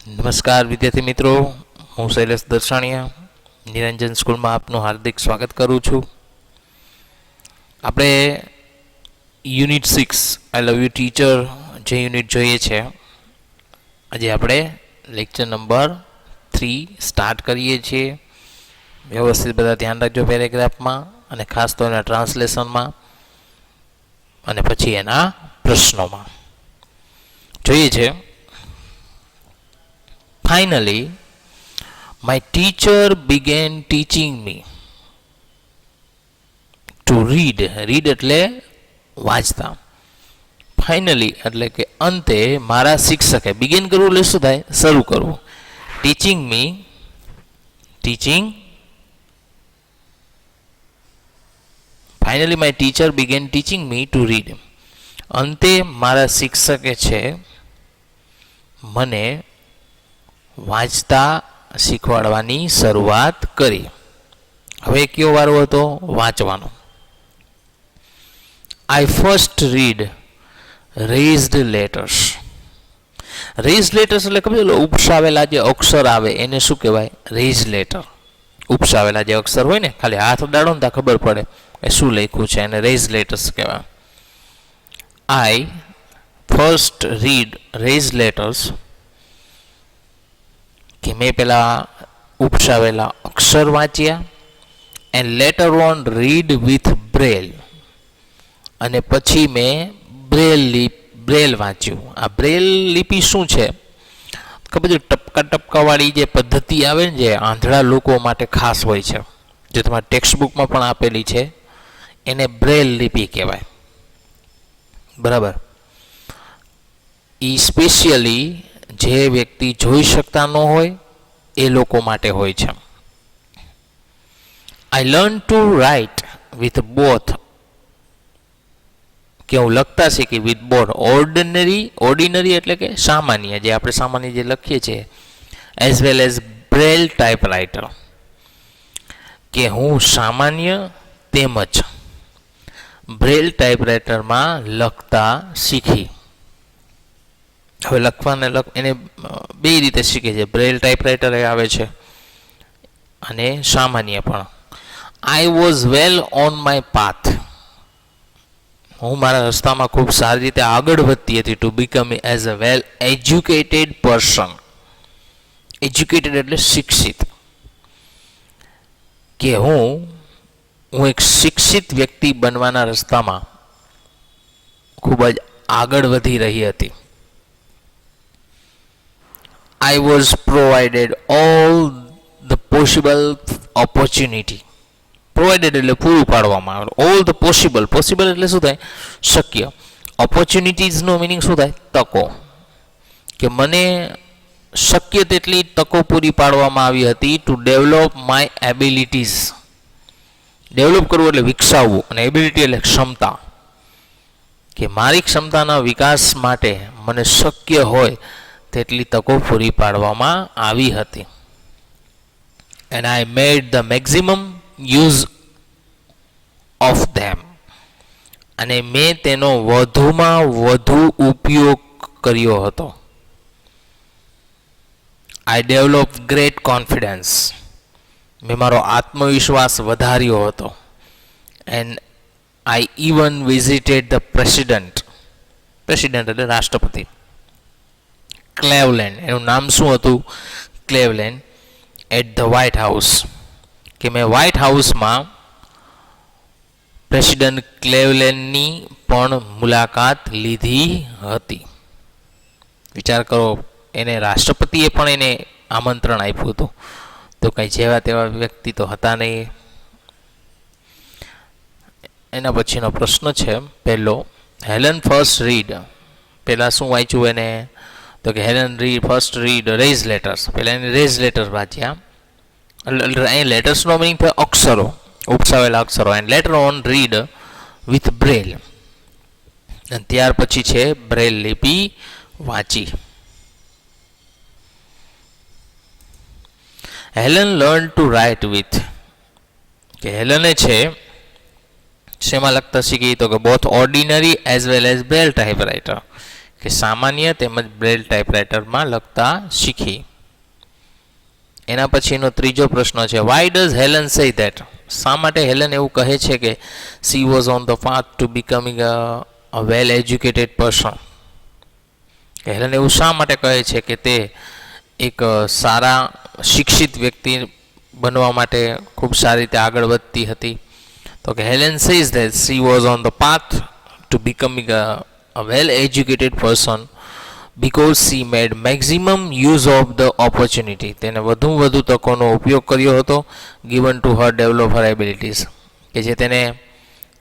નમસ્કાર વિદ્યાર્થી મિત્રો, હું શૈલેષ દર્શાણીયા નિરંજન સ્કૂલમાં આપનું હાર્દિક સ્વાગત કરું છું. આપણે unit 6 I love you teacher જે યુનિટ જોઈએ છે, આજે આપણે લેક્ચર નંબર 3 સ્ટાર્ટ કરીએ છીએ. વ્યવસ્થિત બધા ધ્યાન રાખજો પેરેગ્રાફમાં, અને ખાસ તો એના ટ્રાન્સલેશનમાં અને પછી એના પ્રશ્નોમાં. જોઈએ છે, finally my teacher began teaching me to read. read એટલે વાંચતા. ફાઇનલી એટલે કે અંતે મારા શિક્ષકે, બિગિન કરવું એટલે શું થાય? શરૂ કરવું. Teaching finally my teacher began teaching me to read. અંતે મારા શિક્ષકે છે મને વાંચતા શીખવાડવાની શરૂઆત કરી. હવે કયો વારો હતો? વાંચવાનો. I first read raised letters. Raised letters એટલે ખબર, ઉપસાવેલા જે અક્ષર આવે એને શું કહેવાય? Raise letter. ઉપસાવેલા જે અક્ષર હોય ને, ખાલી હાથ અડાડો ને ત્યાં ખબર પડે એ શું લખ્યું છે, એને રેઝ લેટર્સ કહેવાય. આઈ ફર્સ્ટ રીડ રેઝ લેટર્સ, કે મેં પેલા ઉપસાવેલા અક્ષર વાંચ્યા. And later on read with Braille, અને પછી મેં બ્રેલ વાંચ્યું. આ બ્રેલ લિપિ શું છે ખબર છે? ટપકાવાળી જે પદ્ધતિ આવે ને, જે આંધળા લોકો માટે ખાસ હોય છે, જે તમારા ટેક્સ્ટબુકમાં પણ આપેલી છે, એને બ્રેલ લિપિ કહેવાય. બરાબર. એ સ્પેશિયલી જે વ્યક્તિ જોઈ શકતા ન હોય એ લોકો માટે હોય છે. I learn to write with both, કે હું લખતા શીખી વિથ બોથ ઓર્ડિનરી એટલે કે સામાન્ય, જે આપણે સામાન્ય જે લખીએ છીએ, as well as Braille typewriter, કે હું સામાન્ય તેમજ બ્રેલ ટાઈપરાઇટરમાં લખતા શીખી. હવે લખવાને એને બે રીતે શીખે છે. બ્રેલ ટાઈપરાઇટર આવે છે અને સામાન્ય પણ. I was well on my path, હું મારા રસ્તામાં ખૂબ સારી રીતે આગળ વધતી હતી. To become as a well educated person. Educated એટલે શિક્ષિત, કે હું એક શિક્ષિત વ્યક્તિ બનવાના રસ્તામાં ખૂબ જ આગળ વધી રહી હતી. I was provided all the possible opportunity. Provided એટલે પૂરું પાડવામાં આવે. All the possible એટલે શું થાય? શક્ય. ઓપોર્ચ્યુનિટીઝનો મિનિંગ શું થાય? તકો. કે મને શક્ય તેટલી તકો પૂરી પાડવામાં આવી હતી. To develop my abilities. Develop કરવું એટલે વિકસાવવું, અને એબિલિટી એટલે ક્ષમતા, કે મારી ક્ષમતાના વિકાસ માટે મને શક્ય હોય તેટલી તકો પૂરી પાડવામાં આવી હતી. And I made the maximum use of them, અને મેં તેનો વધુમાં વધુ ઉપયોગ કર્યો હતો. આઈ ડેવલપ ગ્રેટ કોન્ફિડન્સ, મેં મારો આત્મવિશ્વાસ વધાર્યો હતો. And I even visited the president એટલે રાષ્ટ્રપતિ, ક્લેવલેન્ડ, એનું નામ શું હતું? ક્લેવલેન્ડ, એટ ધ વ્હાઇટ હાઉસ, કે મેં વ્હાઇટ હાઉસમાં પ્રેસિડેન્ટ ક્લેવલેન્ડની પણ મુલાકાત લીધી હતી. વિચાર કરો, એને રાષ્ટ્રપતિએ પણ એને આમંત્રણ આપ્યું હતું. તો કંઈ જેવા તેવા વ્યક્તિ તો હતા નહીં. એના પછીનો પ્રશ્ન છે પહેલો, હેલન ફર્સ્ટ રીડ, પહેલાં શું વાંચ્યું એને? તો કે Helen first read raised letters, પહેલાં એને રેઝ લેટર્સ વાંચ્યા. અહીં લેટર્સનો મિનિંગ થાય અક્ષરો, ઉપસાવેલા અક્ષરો. And later on read with Braille, અને ત્યાર પછી છે બ્રેલ લિપિ વાંચી. Helen learn to write with, કે હેલને છે શેમાં લખતા શીખી? તો કે both ordinary as well as Braille typewriter, કે સામાન્ય તેમજ બ્રેલ ટાઈપરાઇટરમાં લખતા શીખી. એના પછીનો ત્રીજો પ્રશ્ન છે, why does Helen say that? શા માટે હેલન એવું કહે છે કે she was on the path to becoming a well educated person? કે હેલન એવું શા માટે કહે છે કે તે એક સારા શિક્ષિત વ્યક્તિ બનવા માટે ખૂબ સારી રીતે આગળ વધતી હતી? તો કે Helen says that she was on the path to becoming a well educated person because she made maximum use of the opportunity. તેને વધુ તકોનો ઉપયોગ કર્યો હતો given to her develop her abilities, કે જે તેને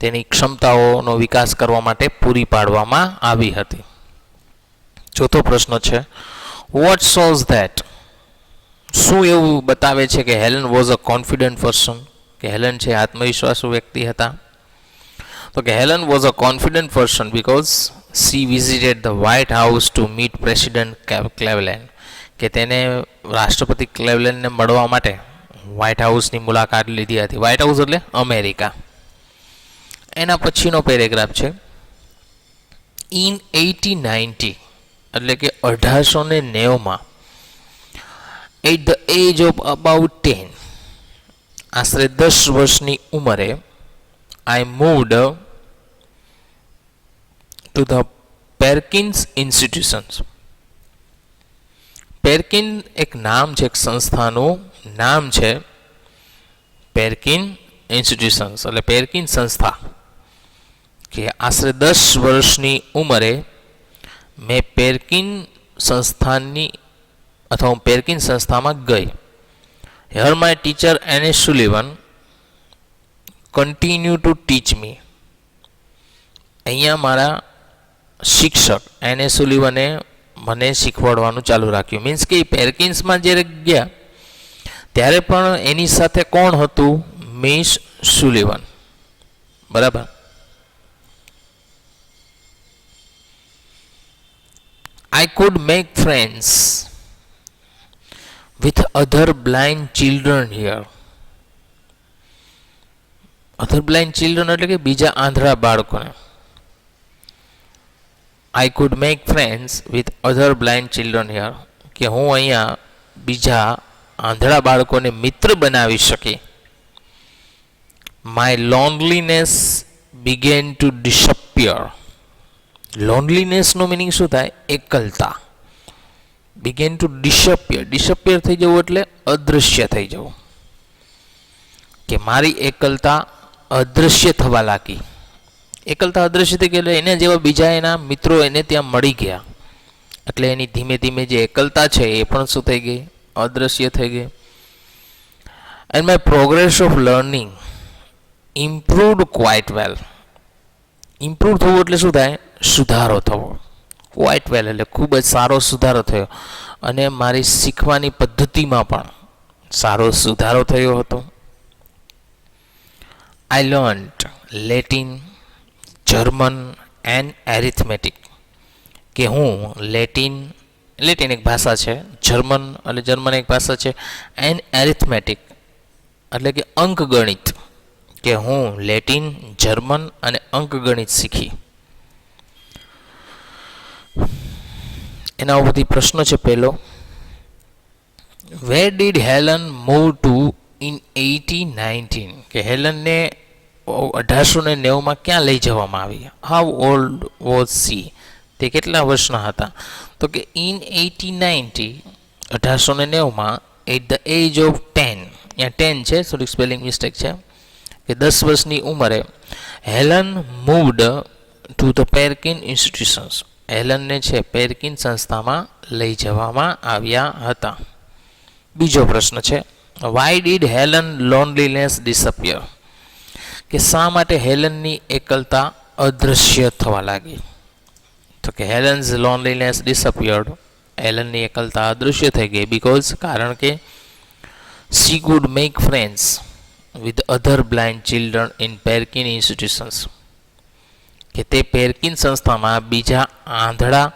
તેની ક્ષમતાઓનો વિકાસ કરવા માટે પૂરી પાડવામાં આવી હતી. ચોથો પ્રશ્ન છે, what shows that? શું એવું બતાવે છે કે Helen was a confident person? કે હેલન છે આત્મવિશ્વાસુ વ્યક્તિ હતા? તો કે Helen was a confident person because she visited the White House to meet President Cleveland. કે તેને રાષ્ટ્રપતિ ક્લેવલેન્ડને મળવા માટે વ્હાઇટ હાઉસની મુલાકાત લીધી હતી. વ્હાઇટ હાઉસ એટલે અમેરિકા. એના પછીનો પેરેગ્રાફ છે, ઇન 1890 એટલે કે 1890માં at the age of about 10 આશરે 10 વર્ષની ઉંમરે આઈ મૂવ્ડ to the Perkins Institutions. પેરકિન એક નામ છે, એક સંસ્થાનું નામ છે, પેરકિન ઇન્સ્ટિટ્યુશન્સ એટલે પેરકિન સંસ્થા. કે આશરે 10 વર્ષની ઉંમરે મેં પેરકિન સંસ્થાની અથવા હું પેરકિન સંસ્થામાં ગઈ. હિયર માય ટીચર એને સુલિવન કન્ટિન્યુ ટુ ટીચ મી. અહીંયા મારા શિક્ષક એને સુલિવને મને શીખવાડવાનું ચાલુ રાખ્યું. મીન્સ કે પેરકિન્સમાં જ્યારે ગયા ત્યારે પણ એની સાથે કોણ હતું? Miss Sullivan. બરાબર. I could make friends with other blind children here. Other blind children એટલે કે બીજા આંધળા બાળકોને. I could make friends with other blind children here. કે હું અહીંયા બીજા આંધળા બાળકોને મિત્ર બનાવી શકી. My loneliness began to disappear. લોનલીનેસનો મિનિંગ શું થાય? એકલતા. began to disappear. disappear થઈ જવું એટલે અદૃશ્ય થઈ જવું. કે મારી એકલતા અદૃશ્ય થવા લાગી. એકલતા અદૃશ્ય થઈ ગઈ એટલે એને જેવા બીજા એના મિત્રો એને ત્યાં મળી ગયા એટલે એની ધીમે ધીમે જે એકલતા છે એ પણ શું થઈ ગઈ? અદૃશ્ય થઈ ગઈ. And my progress of learning improved quite well. Improve થવું એટલે શું થાય? સુધારો થવો. ક્વાઇટ વેલ એટલે ખૂબ જ સારો સુધારો થયો અને મારી શીખવાની પદ્ધતિમાં પણ સારો સુધારો થયો હતો. I learned Latin, German and arithmetic. કે હું લેટિન એક ભાષા છે, જર્મન એટલે જર્મન એક ભાષા છે, એન્ડ એરિથમેટિક એટલે કે અંકગણિત. કે હું લેટિન, જર્મન અને અંકગણિત શીખી. એના ઉપરથી પ્રશ્ન છે પહેલો, where did Helen move to in 1819? કે હેલનને 1890માં ક્યાં લઈ જવામાં આવી? How old was she? તે કેટલા વર્ષના હતા? તો કે ઇન 1890 1890માં એટ ધ એજ ઓફ 10, અહીંયા 10 છે, થોડીક સ્પેલિંગ મિસ્ટેક છે, કે 10 વર્ષની ઉંમરે Helen moved to the Perkin institutions. હેલનને છે પેરકિન સંસ્થામાં લઈ જવામાં આવ્યા હતા. બીજો પ્રશ્ન છે, why did Helen loneliness disappear? કે શા માટે હેલનની એકલતા અદૃશ્ય થવા લાગી? તો કે હેલન્સ લોનલીનેસ ડિસઅપિયર્ડ. હેલનની એકલતા અદૃશ્ય થઈ ગઈ બીકોઝ કારણ કે she could make friends with other blind children in Perkin institutions. કે તે પેરકિન સંસ્થામાં બીજા આંધળા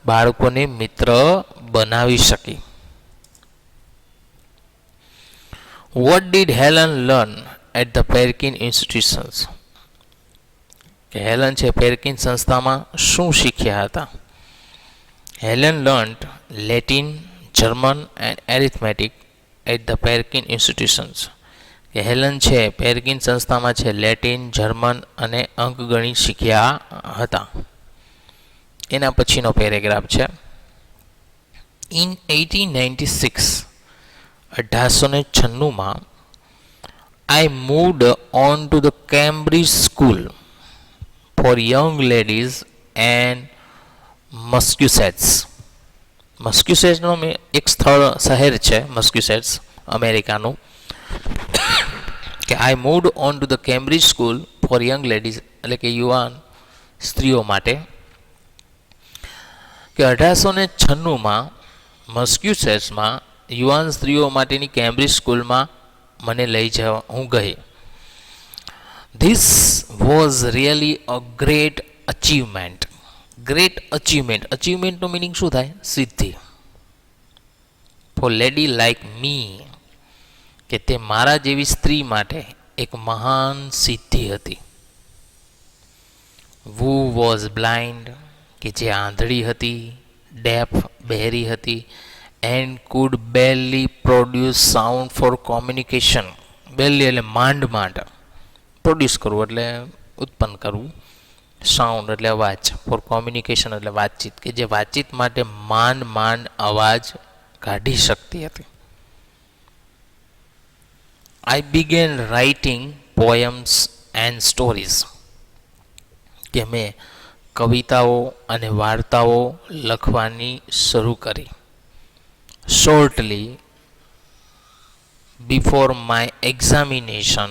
બાળકોને મિત્ર બનાવી શકી. What did Helen learn at the Perkin institutions? કે હેલન છે પેરકિન સંસ્થામાં શું શીખ્યા હતા? Helen learned Latin, German and arithmetic at the Perkin institutions. કે હેલન છે પેરકિન સંસ્થામાં છે લેટિન, જર્મન અને અંકગણિત શીખ્યા હતા. એના પછીનો પેરેગ્રાફ છે. In 1896 1896માં I moved on to the Cambridge School for Young Ladies and Massachusetts. મસ્ક્યુસેટ્સનું એક શહેર છે મસ્ક્યુસેટ્સ અમેરિકાનું. કે I moved on to the Cambridge school for young ladies એટલે કે યુવાન સ્ત્રીઓ માટે. કે 1896માં મસ્ક્યુસેટ્સમાં યુવાન સ્ત્રીઓ માટેની કેમ્બ્રિજ સ્કૂલમાં મને લઈ જવા હું ગઈ. This was really a great achievement. Great achievement, અચીવમેન્ટનું મિનિંગ શું થાય? સિદ્ધિ. ફોર લેડી લાઈક મી, કે તે મારા જેવી સ્ત્રી માટે એક મહાન સિદ્ધિ હતી. વુ વોઝ બ્લાઇન્ડ, કે જે આંધળી હતી, ડેફ બહેરી હતી, and could barely produce sound for communication. Barely એટલે માંડ માંડ, પ્રોડ્યુસ કરવું એટલે ઉત્પન્ન કરવું, સાઉન્ડ એટલે અવાજ, ફોર કોમ્યુનિકેશન એટલે વાતચીત, કે જે વાતચીત માટે માંડ માંડ અવાજ કાઢી શકતી હતી. I began writing poems and stories. કે મેં કવિતાઓ અને વાર્તાઓ લખવાની શરૂ કરી. Shortly before my examination,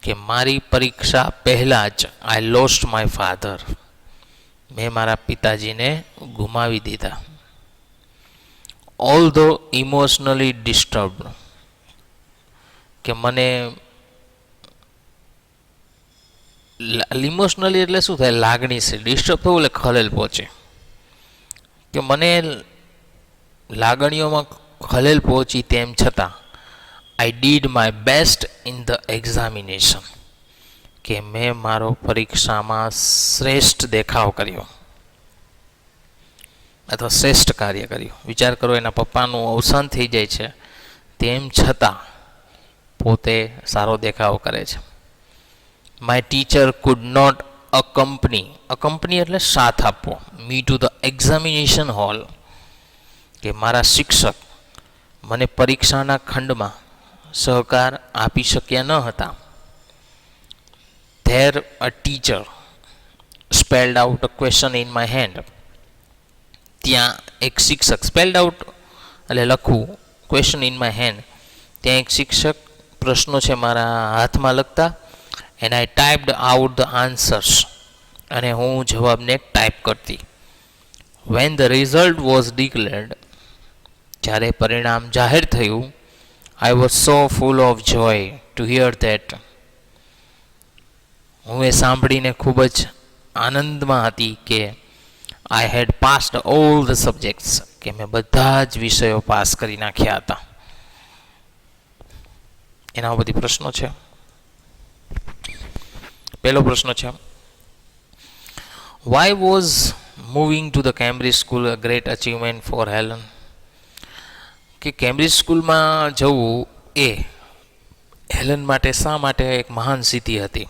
કે મારી પરીક્ષા પહેલાં જ I lost my father. મેં મારા પિતાજીને ગુમાવી દીધા. Although emotionally disturbed, કે મને ઇમોશનલી એટલે શું થાય? લાગણી છે. ડિસ્ટર્બ થવું એટલે ખલેલ પહોંચે. કે મને લાગણીઓમાં ખલેલ પહોંચી તેમ છતાં I did my best in the examination, કે મેં મારો પરીક્ષામાં શ્રેષ્ઠ દેખાવ કર્યો અથવા શ્રેષ્ઠ કાર્ય કર્યું. વિચાર કરો, એના પપ્પાનું અવસાન થઈ જાય છે તેમ છતાં પોતે સારો દેખાવ કરે છે. My teacher could not accompany એટલે સાથ આપવો, me to the examination hall, કે મારા શિક્ષક મને પરીક્ષાના ખંડમાં સહકાર આપી શક્યા ન હતા. There a teacher spelled out a question in my hand. ત્યાં એક શિક્ષક, સ્પેલ્ડ આઉટ એટલે લખવું, ક્વેશ્ચન ઇન માય હેન્ડ, ત્યાં એક શિક્ષક પ્રશ્નો છે મારા હાથમાં લખતા. And I typed out the answers, અને હું જવાબને ટાઈપ કરતી. When the result was declared, જ્યારે પરિણામ જાહેર થયું, I was so full of joy to hear that. હું એ સાંભળીને ખૂબ જ આનંદમાં હતી કે I had passed all the subjects, કે મેં બધા જ વિષયો પાસ કરી નાખ્યા હતા. એના બધી પ્રશ્નો છે. પહેલો પ્રશ્ન છે, why was moving to the Cambridge school a great achievement for Helen? કે કેમ્બ્રિજ સ્કૂલમાં જવું એ હેલન માટે શા માટે એક મહાન સિદ્ધિ હતી?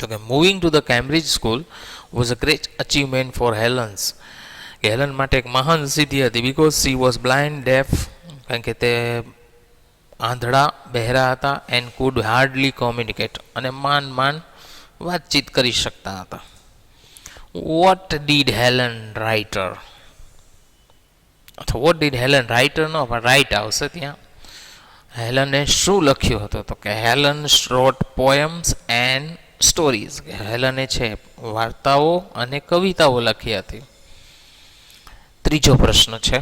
તો કે moving to the Cambridge school was a great achievement for Helen's, કે હેલન માટે એક મહાન સિદ્ધિ હતી. Because she was blind deaf, કારણ કે તે આંધળા બહેરા હતા. એન્ડ કુડ હાર્ડલી કોમ્યુનિકેટ, અને માંડ વાતચીત કરી શકતા હતા. વોટ ડીડ હેલન રાઇટર, અથવા વોટ ડીડ હેલન રાઇટર નો પણ રાઇટ આવશે ત્યાં. હેલને શું લખ્યું હતું? તો કે Helen wrote poems and stories, કે હેલને છે વાર્તાઓ અને કવિતાઓ લખી હતી. ત્રીજો પ્રશ્ન છે,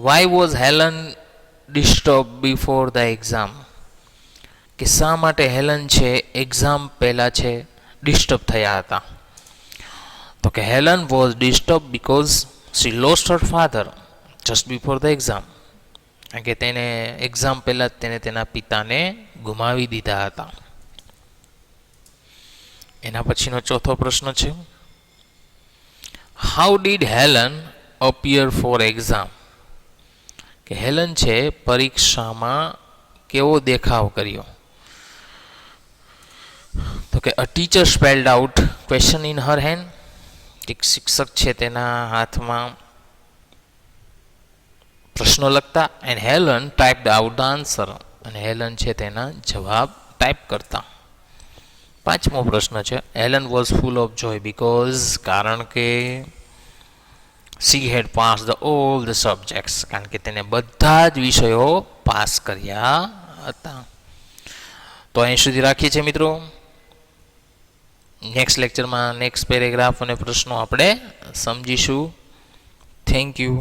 why was Helen disturb before the exam? કે શા માટે હેલન છે એક્ઝામ પહેલાં છે ડિસ્ટર્બ થયા હતા? તો કે Helen was disturb because she lost her father just before the exam, કારણ કે તેને એક્ઝામ પહેલાં જ તેને તેના પિતાને ગુમાવી દીધા હતા. એના પછીનો ચોથો પ્રશ્ન છે, how did Helen appear for exam, કે હેલન છે પરીક્ષામાં કેવો દેખાવ કર્યો. તો કે a teacher spelled out question in her hand, એક શિક્ષક છે તેના હાથમાં પ્રશ્નો લખતા. And Helen typed out the answer, અને હેલન છે તેના જવાબ ટાઈપ કરતા. પાંચમો પ્રશ્ન છે Helen was full of joy because, કારણ કે she had pass the all the subjects, કારણ કે તેને બધા જ વિષયો પાસ કર્યા હતા. તો અહીં સુધી રાખીએ છીએ મિત્રો. નેક્સ્ટ લેક્ચરમાં નેક્સ્ટ પેરેગ્રાફ અને પ્રશ્નો આપણે સમજીશું. Thank you.